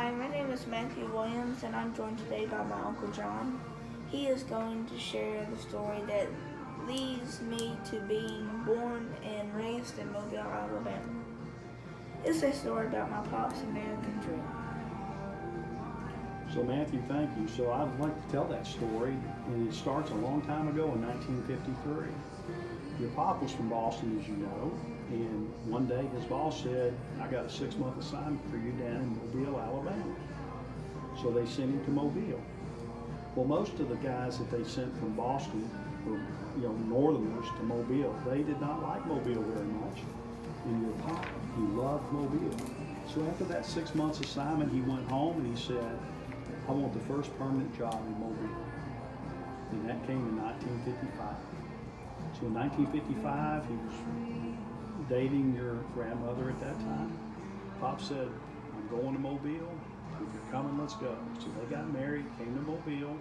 Hi, my name is Matthew Williams, and I'm joined today by my Uncle John. He is going to share the story that leads me to being born and raised in Mobile, Alabama. It's a story about my pop's American dream. So Matthew, thank you. So I'd like to tell that story, and it starts a long time ago in 1953. Your pop was from Boston, as you know, and one day his boss said, I got a 6-month assignment for you down in Mobile, Alabama. So they sent him to Mobile. Well, most of the guys that they sent from Boston were, northerners to Mobile. They did not like Mobile very much. And your pop, he loved Mobile. So after that 6 months assignment, he went home and he said, I want the first permanent job in Mobile. And that came in 1955. So in 1955, he was dating your grandmother at that time. Pop said, I'm going to Mobile. If you're coming, let's go. So they got married, came to Mobile,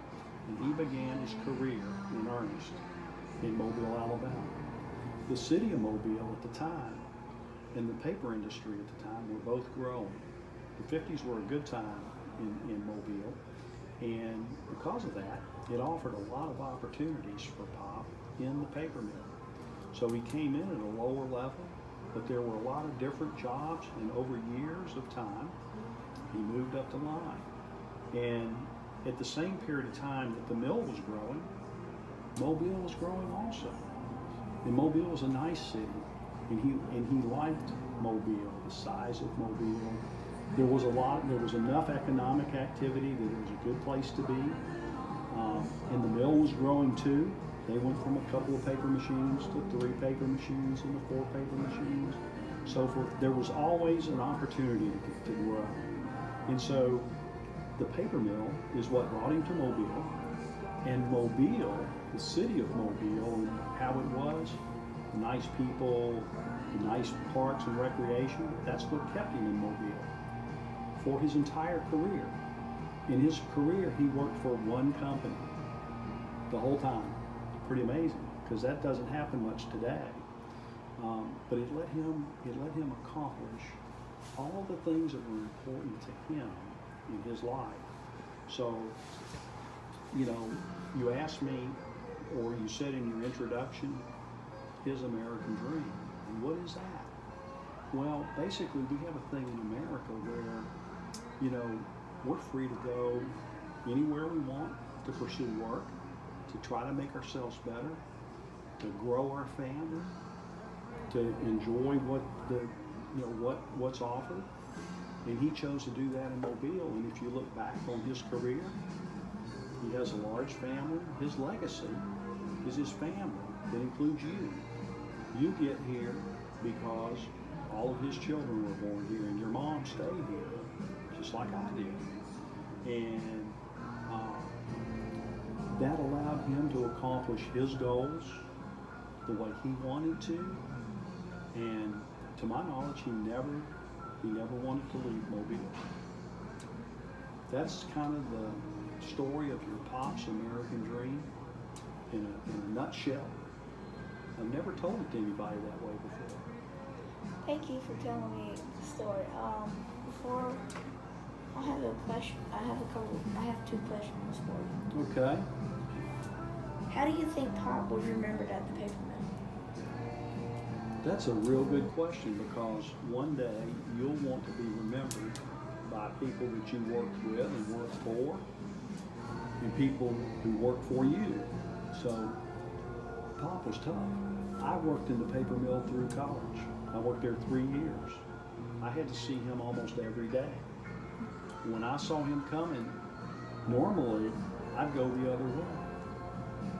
and he began his career in earnest in Mobile, Alabama. The city of Mobile at the time and the paper industry at the time were both growing. The 50s were a good time in Mobile, and because of that, it offered a lot of opportunities for Pop in the paper mill. So he came in at a lower level, but there were a lot of different jobs, and over years of time, he moved up the line. And at the same period of time that the mill was growing, Mobile was growing also. And Mobile was a nice city, and he liked Mobile, the size of Mobile. There was enough economic activity that it was a good place to be. And the mill was growing too. They went from a couple of paper machines to 3 paper machines and to 4 paper machines, so forth. There was always an opportunity to grow. And so the paper mill is what brought him to Mobile. And Mobile, the city of Mobile, and how it was, nice people, nice parks and recreation, that's what kept him in Mobile for his entire career. In his career, he worked for one company the whole time. Pretty amazing, because that doesn't happen much today. But it let him accomplish all the things that were important to him in his life. So, you asked me, or you said in your introduction, his American dream. And what is that? Well, basically, we have a thing in America where, we're free to go anywhere we want to pursue work, to try to make ourselves better, to grow our family, to enjoy what's offered. And he chose to do that in Mobile. And if you look back on his career, he has a large family. His legacy is his family. That includes you. You get here because all of his children were born here, and your mom stayed here, just like I did. And that allowed him to accomplish his goals the way he wanted to. And to my knowledge, he never wanted to leave Mobile. That's kind of the story of your pop's American dream in a nutshell. I've never told it to anybody that way before. Thank you for telling me the story. Before I have a question. I have 2 questions for you. Okay. How do you think Pop was remembered at the paper mill? That's a real good question, because one day you'll want to be remembered by people that you worked with and worked for, and people who worked for you. So Pop was tough. I worked in the paper mill through college. I worked there 3 years. I had to see him almost every day. When I saw him coming, normally I'd go the other way.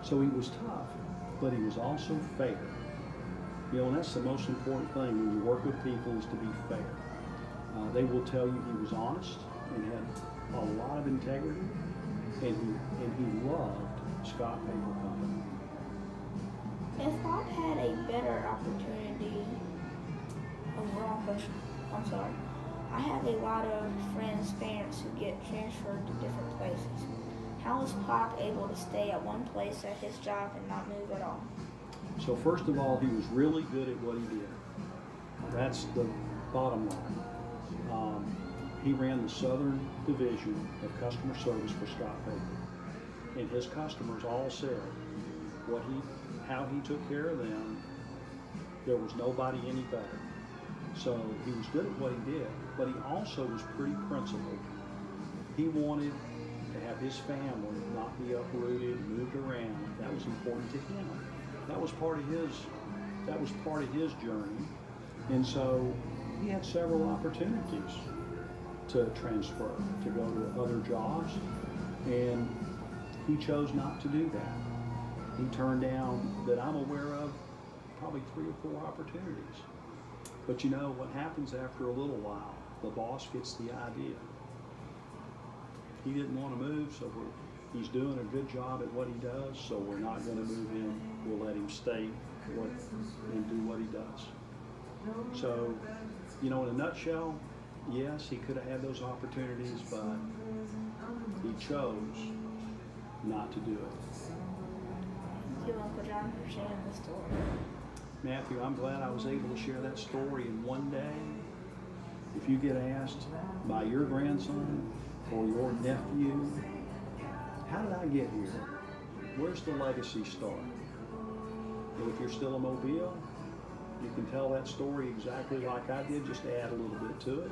So he was tough, but he was also fair. And that's the most important thing when you work with people, is to be fair. They will tell you he was honest and had a lot of integrity, and he loved Scott Paper Company. If Pop had a better opportunity, wrong question. I'm sorry. I have a lot of friends' parents who get transferred to different places. How was Pop able to stay at one place at his job and not move at all? So first of all, he was really good at what he did. That's the bottom line. He ran the Southern Division of Customer Service for Scott Paper. And his customers all said how he took care of them, there was nobody any better. So he was good at what he did, but he also was pretty principled. He wanted to have his family not be uprooted, moved around. That was important to him. That was part of his journey. And so he had several opportunities to transfer, to go to other jobs, and he chose not to do that. He turned down, that I'm aware of, probably 3 or 4 opportunities. But you know what happens after a little while? The boss gets the idea. He didn't want to move, so he's doing a good job at what he does, so we're not going to move him. We'll let him stay and do what he does. So, you know, in a nutshell, yes, he could have had those opportunities, but he chose not to do it. Thank you, Uncle John, for sharing the story. Matthew, I'm glad I was able to share that story. And one day, if you get asked by your grandson or your nephew, how did I get here? Where's the legacy start? And if you're still in Mobile, you can tell that story exactly like I did, just add a little bit to it.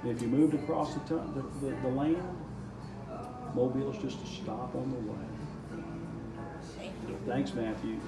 And if you moved across the land, Mobile's just a stop on the way. Thank you. Thanks, Matthew.